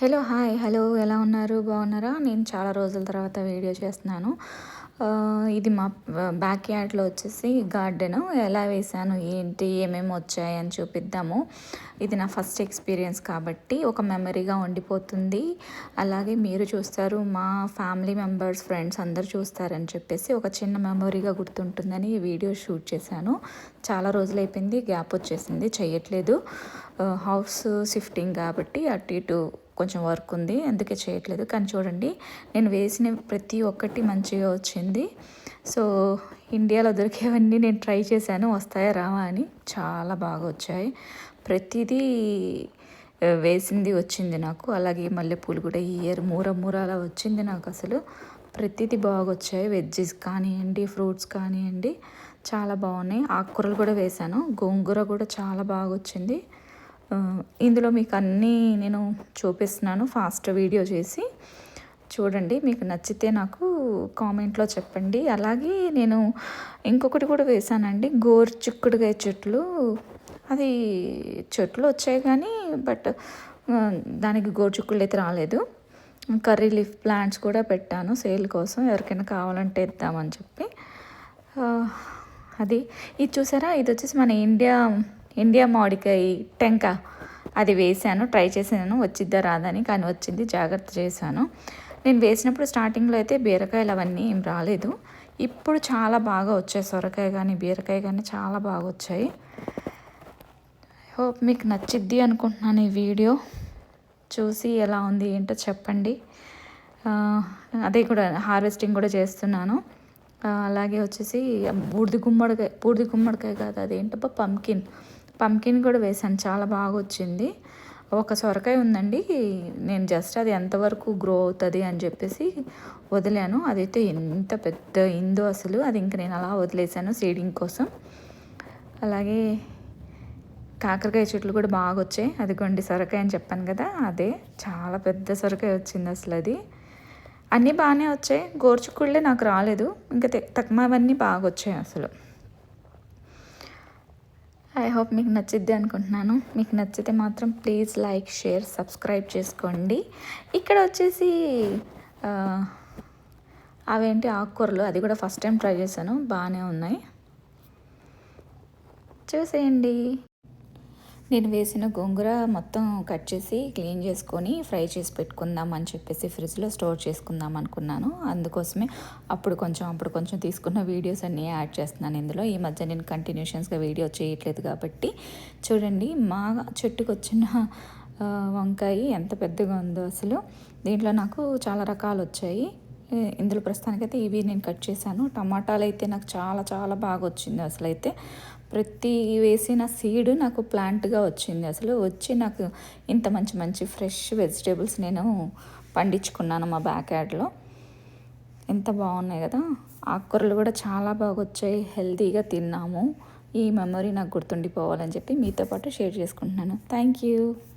Hello. ఎలా ఉన్నారు? బాగున్నారా? నేను చాలా రోజుల తర్వాత వీడియో చేస్తున్నాను. ఇది మా బ్యాక్ యార్డ్‌లో వచ్చేసి గార్డెను. ఎలా వేశాను, ఏంటి, ఏమేమి వచ్చాయని చూపిద్దాము. ఇది నా ఫస్ట్ ఎక్స్‌పీరియన్స్ కాబట్టి ఒక మెమరీగా ఉండిపోతుంది. అలాగే మీరు చూస్తారు, మా ఫ్యామిలీ మెంబర్స్, ఫ్రెండ్స్ అందరూ చూస్తారని చెప్పేసి ఒక చిన్న మెమరీగా గుర్తుంటుందని ఈ వీడియో షూట్ చేశాను. చాలా రోజులైపోయింది, గ్యాప్ వచ్చేసింది, చేయట్లేదు. హౌస్ షిఫ్టింగ్ కాబట్టి అటు ఇటు కొంచెం వర్క్ ఉంది, అందుకే చేయట్లేదు. కానీ చూడండి, నేను వేసిన ప్రతి ఒక్కటి మంచిగా వచ్చింది. సో ఇండియాలో దొరికేవన్నీ నేను ట్రై చేశాను, వస్తాయా రావా అని. చాలా బాగా వచ్చాయి. ప్రతిదీ వేసింది వచ్చింది నాకు. అలాగే మల్లెపూలు కూడా ఈ ఇయర్ మూర అలా వచ్చింది నాకు. అసలు ప్రతిదీ బాగా వచ్చాయి. వెజ్జెస్ కానివ్వండి, ఫ్రూట్స్ కానివ్వండి, చాలా బాగున్నాయి. ఆకుకూరలు కూడా వేశాను. గోంగూర కూడా చాలా బాగా వచ్చింది. ఇందులో మీకు అన్నీ నేను చూపిస్తున్నాను ఫాస్ట్ వీడియో చేసి. చూడండి, మీకు నచ్చితే నాకు కామెంట్లో చెప్పండి. అలాగే నేను ఇంకొకటి కూడా వేశానండి, గోరుచిక్కుడుకాయ చెట్లు. అది చెట్లు వచ్చాయి కానీ బట్ దానికి గోరుచిక్కుళ్ళు అయితే రాలేదు. కర్రీ లీఫ్ ప్లాంట్స్ కూడా పెట్టాను సేల్ కోసం, ఎవరికైనా కావాలంటే ఇద్దామని చెప్పి. అది ఇది చూసారా, ఇది వచ్చేసి మన ఇండియా మామిడికాయ టెంక. అది వేసాను, ట్రై చేశాను వచ్చిద్దా రాదని, కానీ వచ్చింది. జాగ్రత్త చేశాను. నేను వేసినప్పుడు స్టార్టింగ్లో అయితే బీరకాయలు అవన్నీ ఏం రాలేదు. ఇప్పుడు చాలా బాగా వచ్చాయి. సొరకాయ కానీ బీరకాయ కానీ చాలా బాగా వచ్చాయి. హోప్ మీకు నచ్చిద్ది అనుకుంటున్నాను. ఈ వీడియో చూసి ఎలా ఉంది ఏంటో చెప్పండి. అదే కూడా హార్వెస్టింగ్ కూడా చేస్తున్నాను. అలాగే వచ్చేసి బూడిద గుమ్మడికాయ కాదు, అదేంటబ్బా, పంకిన్ కూడా వేసాను. చాలా బాగా వచ్చింది. ఒక సొరకాయ ఉందండి, నేను జస్ట్ అది ఎంతవరకు గ్రో అవుతుంది అని చెప్పేసి వదిలాను. అదైతే ఎంత పెద్ద అయిందో అసలు. అది ఇంక నేను అలా వదిలేసాను సీడింగ్ కోసం. అలాగే కాకరకాయ చెట్లు కూడా బాగా వచ్చాయి. అదిగోండి సొరకాయ అని చెప్పాను కదా, అదే చాలా పెద్ద సొరకాయ వచ్చింది అసలు. అది అన్నీ బాగానే వచ్చాయి. గోరుచిక్కుళ్ళే నాకు రాలేదు. ఇంకా తక్కువవన్నీ బాగా వచ్చాయి అసలు. ఐ హోప్ మీకు నచ్చిద్ది అనుకుంటున్నాను. మీకు నచ్చితే మాత్రం ప్లీజ్ లైక్, షేర్, సబ్స్క్రైబ్ చేసుకోండి. ఇక్కడ వచ్చేసి అవేంటి ఆకుకూరలు, అది కూడా ఫస్ట్ టైం ట్రై చేశాను, బాగానే ఉన్నాయి, చూసేయండి. నేను వేసిన గోంగూర మొత్తం కట్ చేసి క్లీన్ చేసుకొని ఫ్రై చేసి పెట్టుకుందాం అని చెప్పేసి ఫ్రిడ్జ్లో స్టోర్ చేసుకుందాం అనుకున్నాను. అందుకోసమే అప్పుడు కొంచెం తీసుకున్న వీడియోస్ అన్నీ యాడ్ చేస్తున్నాను ఇందులో. ఈ మధ్య నేను కంటిన్యూషన్స్గా వీడియో చేయట్లేదు కాబట్టి. చూడండి, మా చెట్టుకు వచ్చిన వంకాయ ఎంత పెద్దగా ఉందో అసలు. దీంట్లో నాకు చాలా రకాలు వచ్చాయి. ఇందులో ప్రస్తుతానికైతే ఇవి నేను కట్ చేశాను. టమాటాలు అయితే నాకు చాలా చాలా బాగా వచ్చింది అసలు. అయితే ప్రతి వేసిన సీడ్ నాకు ప్లాంట్గా వచ్చింది అసలు. వచ్చి నాకు ఇంత మంచి ఫ్రెష్ వెజిటేబుల్స్ నేను పండించుకున్నాను మా బ్యాక్ యార్డ్లో. ఎంత బాగున్నాయి కదా. ఆకుకూరలు కూడా చాలా బాగా వచ్చాయి, హెల్తీగా తిన్నాము. ఈ మెమరీ నాకు గుర్తుండిపోవాలని చెప్పి మీతో పాటు షేర్ చేసుకుంటున్నాను. Thank you.